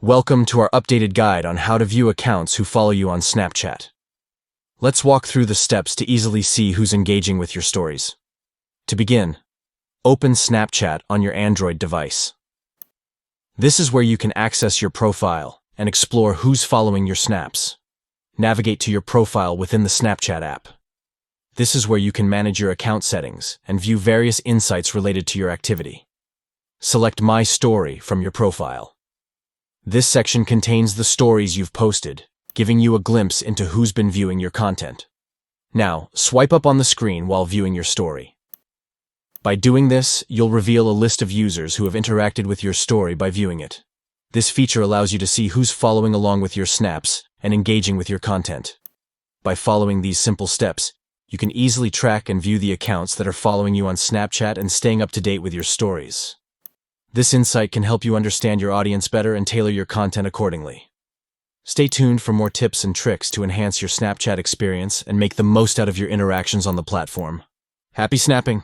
Welcome to our updated guide on how to view accounts who follow you on Snapchat. Let's walk through the steps to easily see who's engaging with your stories. To begin, open Snapchat on your Android device. This is where you can access your profile and explore who's following your snaps. Navigate to your profile within the Snapchat app. This is where you can manage your account settings and view various insights related to your activity. Select My Story from your profile. This section contains the stories you've posted, giving you a glimpse into who's been viewing your content. Now, swipe up on the screen while viewing your story. By doing this, you'll reveal a list of users who have interacted with your story by viewing it. This feature allows you to see who's following along with your snaps and engaging with your content. By following these simple steps, you can easily track and view the accounts that are following you on Snapchat and staying up to date with your stories. This insight can help you understand your audience better and tailor your content accordingly. Stay tuned for more tips and tricks to enhance your Snapchat experience and make the most out of your interactions on the platform. Happy snapping!